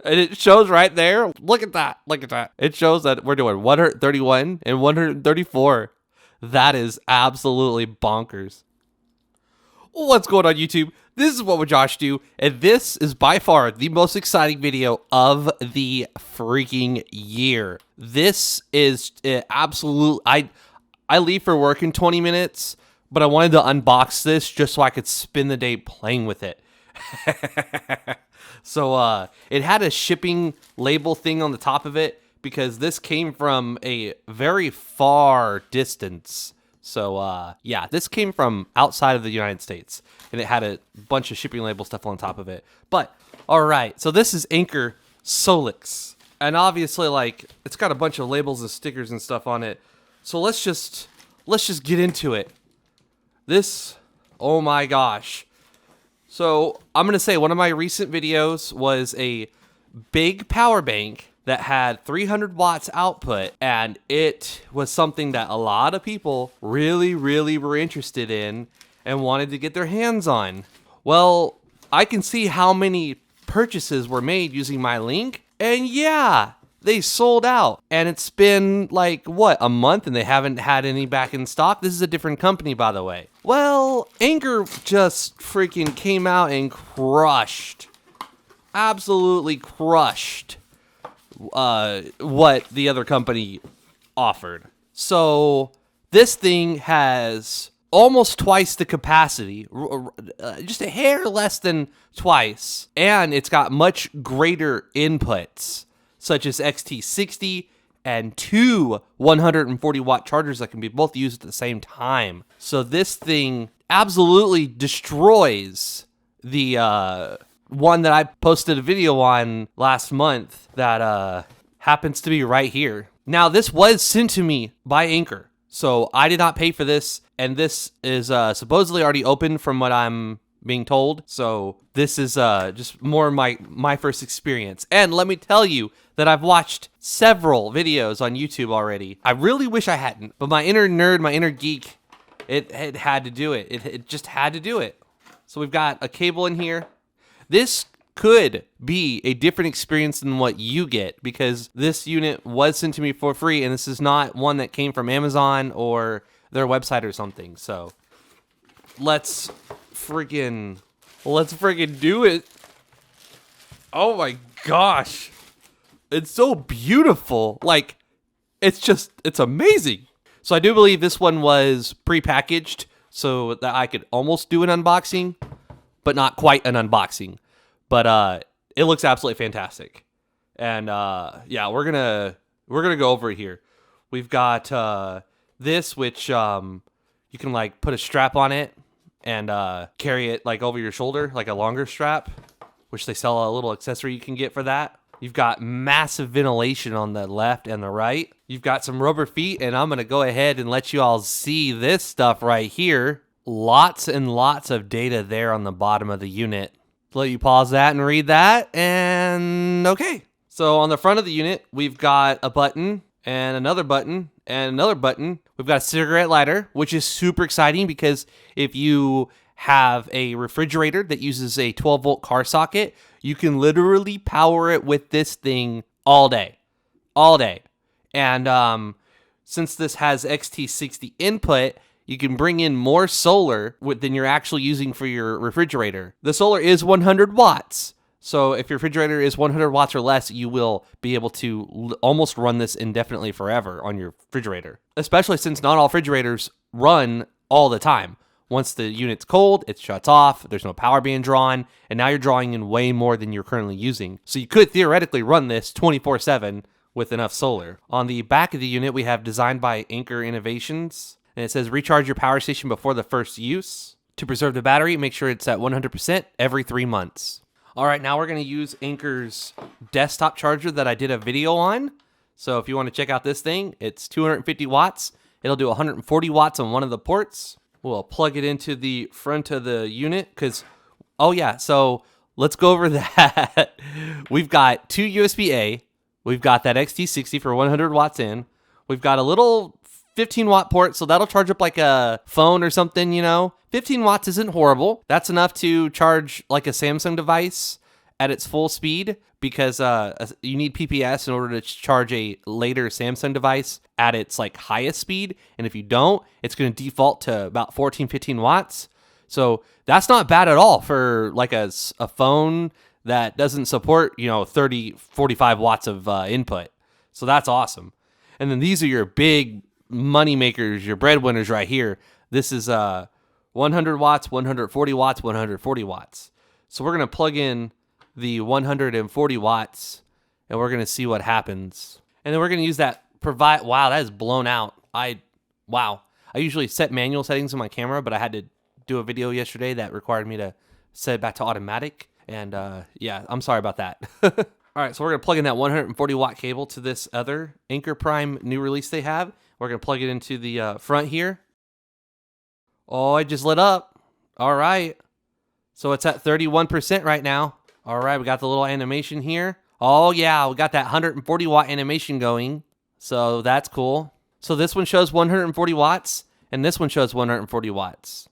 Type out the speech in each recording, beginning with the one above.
And it shows right there. Look at that. Look at that. It shows that we're doing 131 and 134. That is absolutely bonkers. What's going on, YouTube? This is What Would Josh Do, and this is by far the most exciting video of the freaking year. This is absolute. I leave for work in 20 minutes, but I wanted to unbox this just so I could spend the day playing with it. So it had a shipping label thing on the top of it because this came from a very far distance. So yeah, this came from outside of the United States, and it had a bunch of shipping label stuff on top of it. But all right, so this is Anker SOLIX, and obviously, like, it's got a bunch of labels and stickers and stuff on it. So let's just get into it. This, oh my gosh. So I'm going to say one of my recent videos was a big power bank that had 300 watts output, and it was something that a lot of people really were interested in and wanted to get their hands on. Well, I can see how many purchases were made using my link, and yeah, they sold out. And it's been like, what, a month, and they haven't had any back in stock? This is a different company, by the way. Well, Anker just freaking came out and crushed, absolutely crushed what the other company offered. So this thing has almost twice the capacity, just a hair less than twice, and it's got much greater inputs, such as XT60 and two 140 watt chargers that can be both used at the same time. So this thing absolutely destroys the one that I posted a video on last month that happens to be right here. Now, this was sent to me by Anker, so I did not pay for this, and this is supposedly already open from what I'm being told. So this is just more my first experience. And let me tell you that I've watched several videos on YouTube already. I really wish I hadn't, but my inner nerd, my inner geek, it had to do it. It just had to do it. So we've got a cable in here. This could be a different experience than what you get, because this unit was sent to me for free, and this is not one that came from Amazon or their website or something. So let's freaking do it. Oh my gosh. It's so beautiful. Like, it's amazing. So I do believe this one was pre-packaged so that I could almost do an unboxing, but not quite an unboxing. But it looks absolutely fantastic. And yeah, we're gonna go over it here. We've got this, which you can like put a strap on it and carry it like over your shoulder, like a longer strap, which they sell a little accessory you can get for that. You've got massive ventilation on the left and the right. You've got some rubber feet, and I'm gonna go ahead and let you all see this stuff right here. Lots and lots of data there on the bottom of the unit. Let you pause that and read that, and okay. So on the front of the unit, we've got a button and another button and another button. We've got a cigarette lighter, which is super exciting because if you have a refrigerator that uses a 12-volt car socket, you can literally power it with this thing all day. All day. And since this has XT60 input, you can bring in more solar than you're actually using for your refrigerator. The solar is 100 watts. So if your refrigerator is 100 watts or less, you will be able to almost run this indefinitely forever on your refrigerator. Especially since not all refrigerators run all the time. Once the unit's cold, it shuts off, there's no power being drawn, and now you're drawing in way more than you're currently using. So you could theoretically run this 24/7 with enough solar. On the back of the unit, we have designed by Anker Innovations. And it says, recharge your power station before the first use. To preserve the battery, make sure it's at 100% every 3 months. All right, now we're going to use Anker's desktop charger that I did a video on. So if you want to check out this thing, it's 250 watts. It'll do 140 watts on one of the ports. We'll plug it into the front of the unit because, oh yeah, so let's go over that. We've got two USB-A. We've got that XT60 for 100 watts in. We've got a little 15 watt port, so that'll charge up like a phone or something, you know. 15 watts isn't horrible. That's enough to charge like a Samsung device at its full speed because you need PPS in order to charge a later Samsung device at its like highest speed. And if you don't, it's going to default to about 14, 15 watts. So that's not bad at all for like a phone that doesn't support, 30, 45 watts of input. So that's awesome. And then these are your big money makers, your breadwinners right here. This is 100 watts, 140 watts, 140 watts. So we're going to plug in the 140 watts and we're going to see what happens. And then we're going to use that provide. Wow, that is blown out. Wow. I usually set manual settings on my camera, but I had to do a video yesterday that required me to set it back to automatic. And yeah, I'm sorry about that. All right, so we're going to plug in that 140 watt cable to this other Anker Prime new release they have. We're going to plug it into the front here. Oh, it just lit up. All right. So it's at 31% right now. All right, we got the little animation here. Oh, yeah, we got that 140 watt animation going. So that's cool. So this one shows 140 watts, and this one shows 140 watts.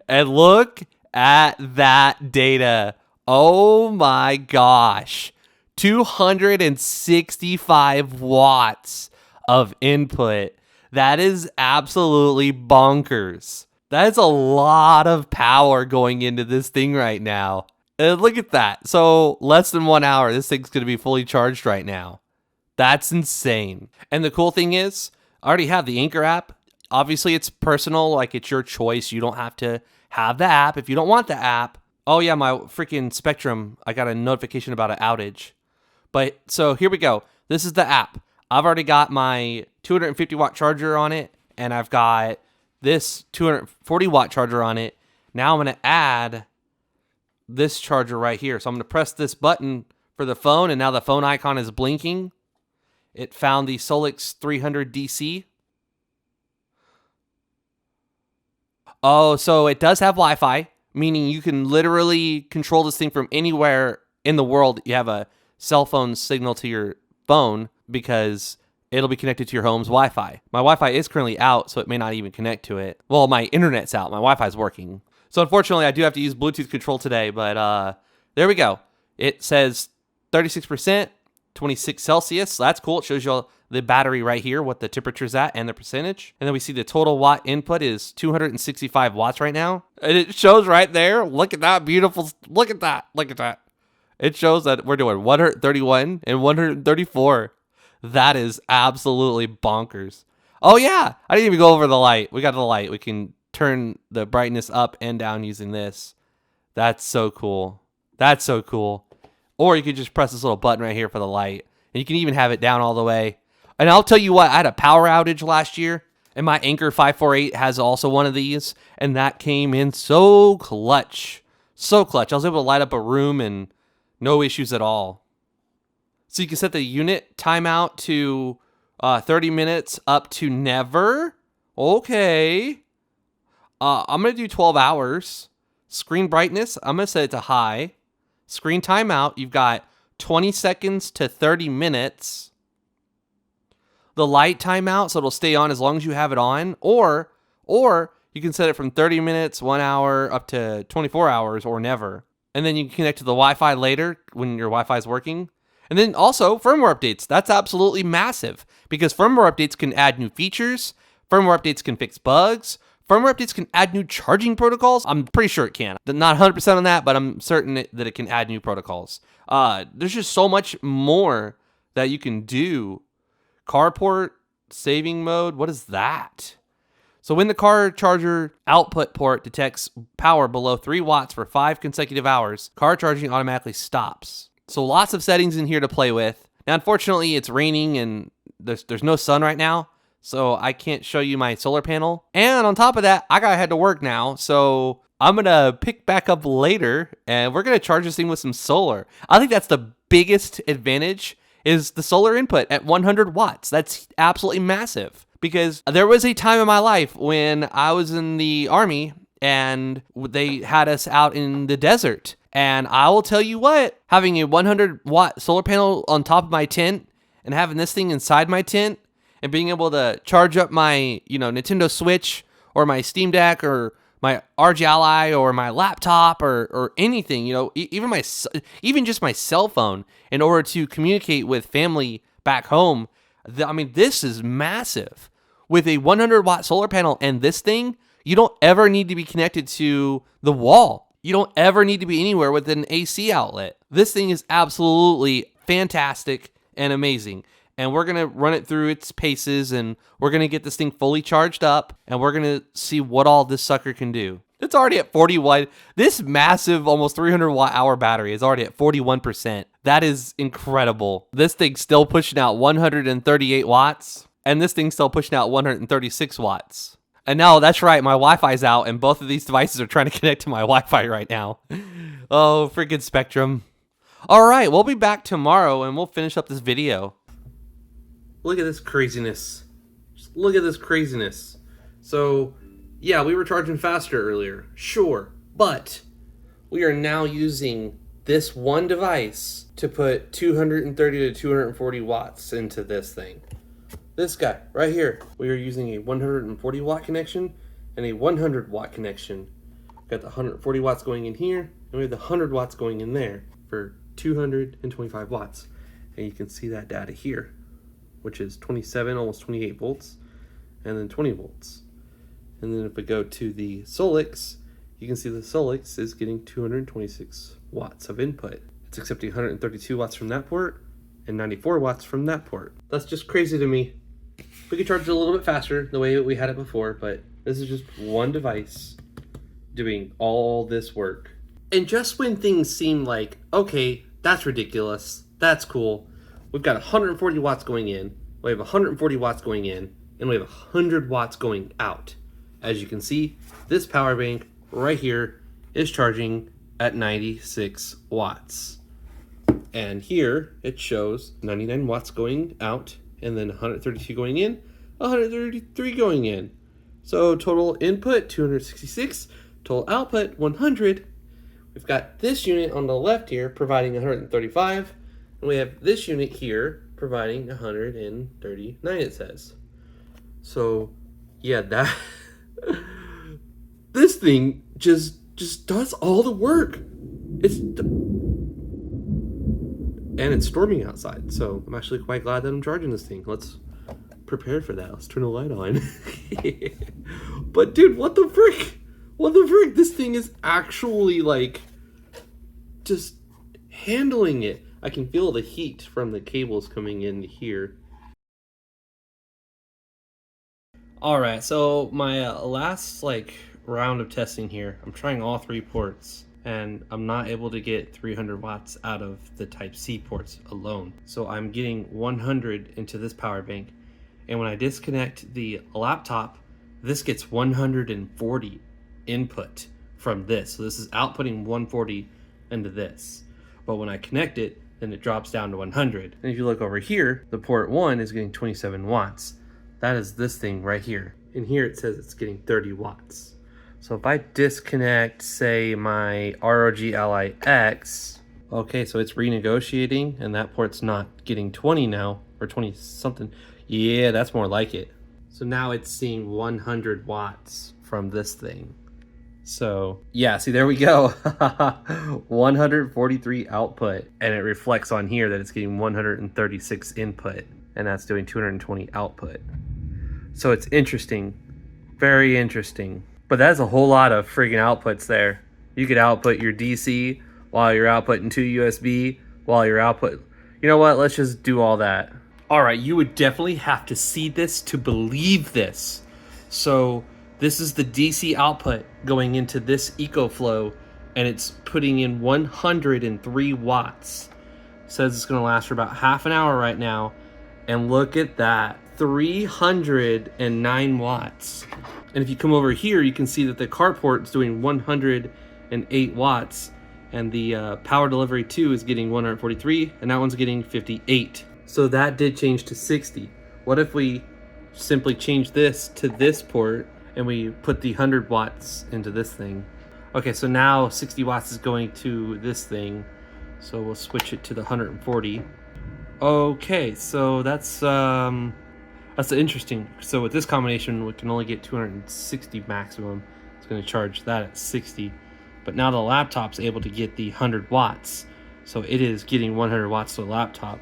And look at that data. Oh, my gosh. 265 watts of input. That is absolutely bonkers. That is a lot of power going into this thing right now. And look at that. So less than 1 hour, this thing's going to be fully charged right now. That's insane. And the cool thing is, I already have the Anker app. Obviously, it's personal. Like, it's your choice. You don't have to have the app if you don't want the app. Oh, yeah, my freaking Spectrum. I got a notification about an outage. But so here we go. This is the app. I've already got my 250 watt charger on it, and I've got this 240 watt charger on it. Now I'm going to add this charger right here. So I'm going to press this button for the phone, and now the phone icon is blinking. It found the SOLIX C300 DC. Oh, so it does have Wi-Fi, meaning you can literally control this thing from anywhere in the world. You have a cell phone signal to your phone because it'll be connected to your home's Wi-Fi. My Wi-Fi is currently out, so it may not even connect to it. Well, my internet's out. My Wi-Fi is working. So unfortunately, I do have to use Bluetooth control today, but there we go. It says 36%, 26 Celsius. So that's cool. It shows you the battery right here, what the temperature's at and the percentage. And then we see the total watt input is 265 watts right now. And it shows right there. Look at that beautiful. Look at that. Look at that. It shows that we're doing 131 and 134. That is absolutely bonkers. Oh, yeah. I didn't even go over the light. We got the light. We can turn the brightness up and down using this. That's so cool. That's so cool. Or you could just press this little button right here for the light. And you can even have it down all the way. And I'll tell you what, I had a power outage last year. And my Anker 548 has also one of these. And that came in so clutch. So clutch. I was able to light up a room and no issues at all. So you can set the unit timeout to 30 minutes up to never. Okay. I'm going to do 12 hours. Screen brightness, I'm going to set it to high. Screen timeout, you've got 20 seconds to 30 minutes. The light timeout, so it'll stay on as long as you have it on. Or you can set it from 30 minutes, 1 hour, up to 24 hours, or never. And then you can connect to the Wi-Fi later when your Wi-Fi is working. And then also firmware updates. That's absolutely massive because firmware updates can add new features. Firmware updates can fix bugs. Firmware updates can add new charging protocols. I'm pretty sure it can. Not 100% on that, but I'm certain that it can add new protocols. There's just so much more that you can do. Carport, saving mode, what is that? So when the car charger output port detects power below 3 watts for 5 consecutive hours, car charging automatically stops. So lots of settings in here to play with. Now, unfortunately, it's raining and there's no sun right now, so I can't show you my solar panel. And on top of that, I gotta head to work now, so I'm gonna pick back up later and we're gonna charge this thing with some solar. I think that's the biggest advantage is the solar input at 100 watts. That's absolutely massive because there was a time in my life when I was in the Army and they had us out in the desert. And I will tell you what, having a 100 watt solar panel on top of my tent and having this thing inside my tent and being able to charge up my, Nintendo Switch or my Steam Deck or my RG Ally or my laptop or anything, you know, even just my cell phone in order to communicate with family back home. I mean, this is massive. With a 100-watt solar panel and this thing, you don't ever need to be connected to the wall. You don't ever need to be anywhere with an AC outlet. This thing is absolutely fantastic and amazing. And we're going to run it through its paces, and we're going to get this thing fully charged up, and we're going to see what all this sucker can do. It's already at 41. This massive, almost 300-watt-hour battery is already at 41%. That is incredible. This thing's still pushing out 138 watts, and this thing's still pushing out 136 watts. And no, that's right, my Wi-Fi's out, and both of these devices are trying to connect to my Wi-Fi right now. Oh, freaking Spectrum. All right, we'll be back tomorrow, and we'll finish up this video. Look at this craziness. Just look at this craziness. So, yeah, we were charging faster earlier, sure, but we are now using this one device to put 230 to 240 watts into this thing. This guy right here, we are using a 140 watt connection and a 100 watt connection. Got the 140 watts going in here, and we have the 100 watts going in there for 225 watts. And you can see that data here, which is 27, almost 28 volts, and then 20 volts. And then if we go to the Solix, you can see the Solix is getting 226 watts of input. It's accepting 132 watts from that port and 94 watts from that port. That's just crazy to me. We could charge it a little bit faster the way we had it before, but this is just one device doing all this work. And just when things seem like, okay, that's ridiculous, that's cool, we've got 140 watts going in, we have 140 watts going in, and we have 100 watts going out. As you can see, this power bank right here is charging at 96 watts. And here it shows 99 watts going out, and then 132 going in, 133 going in. So total input 266, total output 100. We've got this unit on the left here providing 135, and we have this unit here providing 139, it says. So yeah, that this thing just does all the work. And it's storming outside, so I'm actually quite glad that I'm charging this thing. Let's prepare for that. Let's turn the light on. But dude, what the frick? What the frick? This thing is actually like just handling it. I can feel the heat from the cables coming in here. All right, so my last round of testing here, I'm trying all 3 ports, and I'm not able to get 300 watts out of the Type-C ports alone. So I'm getting 100 into this power bank, and when I disconnect the laptop, this gets 140 input from this. So this is outputting 140 into this. But when I connect it, then it drops down to 100. And if you look over here, the port 1 is getting 27 watts. That is this thing right here. And here it says it's getting 30 watts. So if I disconnect, say, my ROG Ally X, okay, so it's renegotiating, and that port's not getting 20 now, or 20 something. Yeah, that's more like it. So now it's seeing 100 watts from this thing. So yeah, see, there we go. 143 output, and it reflects on here that it's getting 136 input, and that's doing 220 output. So it's interesting, very interesting. But that's a whole lot of friggin' outputs there. You could output your DC while you're outputting 2 USB, while you're output. You know what? Let's just do all that. All right, you would definitely have to see this to believe this. So this is the DC output going into this EcoFlow, and it's putting in 103 watts. It says it's gonna last for about half an hour right now. And look at that, 309 watts. And if you come over here, you can see that the carport is doing 108 watts, and the power delivery 2 is getting 143, and that one's getting 58. So that did change to 60. What if we simply change this to this port, and we put the 100 watts into this thing? Okay, so now 60 watts is going to this thing, so we'll switch it to the 140. Okay, so that's interesting. So with this combination, we can only get 260 maximum. So It's going to charge that at 60. But now the laptop's able to get the 100 watts. So it is getting 100 watts to the laptop.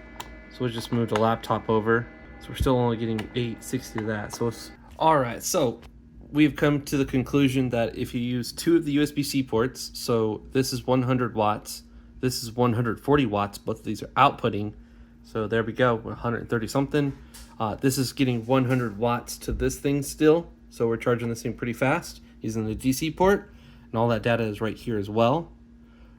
So we'll just move the laptop over. So we're still only getting 860 of that. So it's all right. So we've come to the conclusion that if you use 2 of the USB-C ports, so this is 100 watts, this is 140 watts, both of these are outputting. So there we go, 130 something. This is getting 100 watts to this thing still. So we're charging this thing pretty fast using the DC port, and all that data is right here as well.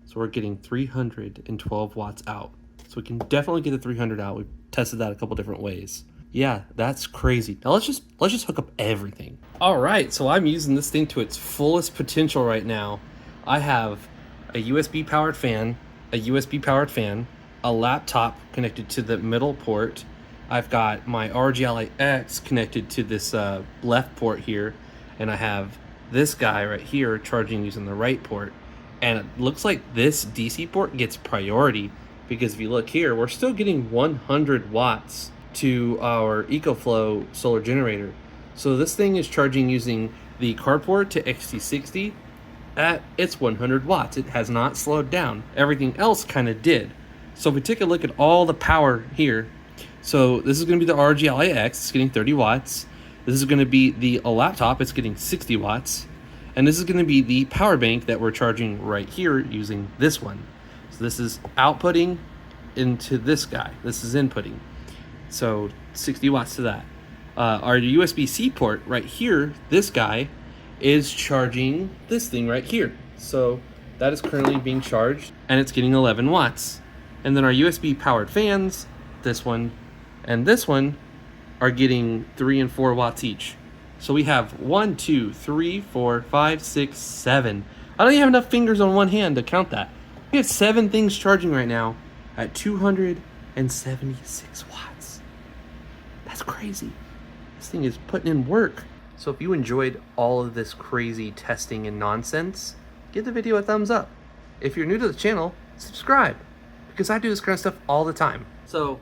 So we're getting 312 watts out. So we can definitely get the 300 out. We've tested that a couple different ways. Yeah, that's crazy. Now let's just hook up everything. All right, so I'm using this thing to its fullest potential right now. I have a USB powered fan, a laptop connected to the middle port. I've got my RGLIX connected to this left port here, and I have this guy right here charging using the right port. And it looks like this DC port gets priority, because if you look here, we're still getting 100 watts to our EcoFlow solar generator. So this thing is charging using the carport to XT60 at its 100 watts. It has not slowed down. Everything else kind of did. So if we take a look at all the power here, so this is going to be the RGLIX, it's getting 30 watts. This is going to be the laptop, it's getting 60 watts. And this is going to be the power bank that we're charging right here using this one. So this is outputting into this guy. This is inputting. So 60 watts to that. Our USB-C port right here, this guy, is charging this thing right here. So that is currently being charged, and it's getting 11 watts. And then our USB powered fans, this one and this one, are getting 3 and 4 watts each. So we have 1, 2, 3, 4, 5, 6, 7. I don't even have enough fingers on one hand to count that. We have 7 things charging right now at 276 watts. That's crazy. This thing is putting in work. So if you enjoyed all of this crazy testing and nonsense, give the video a thumbs up. If you're new to the channel, subscribe, because I do this kind of stuff all the time. So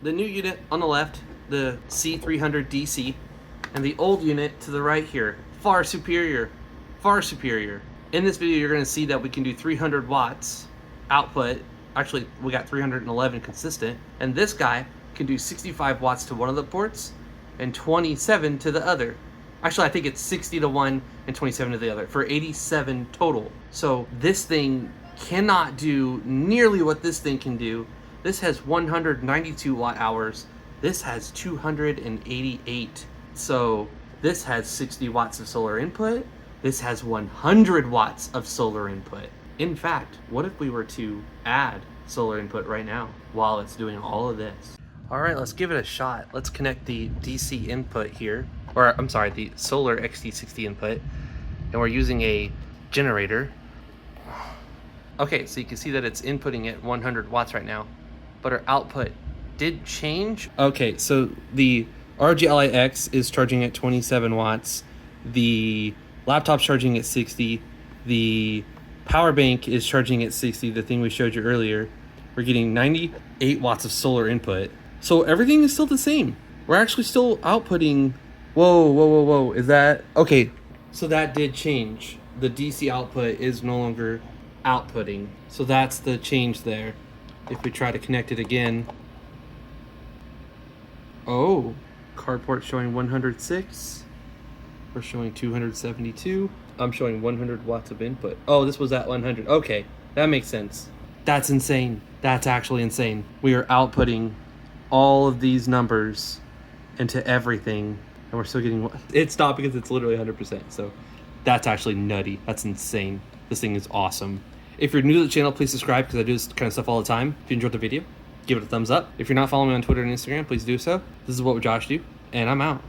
the new unit on the left, the C300 DC, and the old unit to the right here, far superior, far superior. In this video, you're gonna see that we can do 300 watts output. Actually, we got 311 consistent, and this guy can do 65 watts to one of the ports and 27 to the other. Actually, I think it's 60 to one and 27 to the other for 87 total. So this thing cannot do nearly what this thing can do. This has 192 watt hours. This has 288. So this has 60 watts of solar input. This has 100 watts of solar input. In fact, what if we were to add solar input right now while it's doing all of this? All right, let's give it a shot. Let's connect the DC input here, or I'm sorry, the solar XT60 input, and we're using a generator. Okay, so you can see that it's inputting at 100 watts right now, but our output did change. Okay, so the RGLIX is charging at 27 watts. The laptop's charging at 60. The power bank is charging at 60, the thing we showed you earlier. We're getting 98 watts of solar input. So everything is still the same. We're actually still outputting. Whoa. Is that okay? So that did change. The DC output is no longer outputting. So that's the change there. If we try to connect it again. Oh, carport showing 106. We're showing 272. I'm showing 100 watts of input. Oh, this was at 100. Okay, that makes sense. That's insane. That's actually insane. We are outputting all of these numbers into everything, and we're still getting... It stopped because it's literally 100%. So that's actually nutty. That's insane. This thing is awesome. If you're new to the channel, please subscribe, because I do this kind of stuff all the time. If you enjoyed the video, give it a thumbs up. If you're not following me on Twitter and Instagram, please do so. This is What Would Josh Do, and I'm out.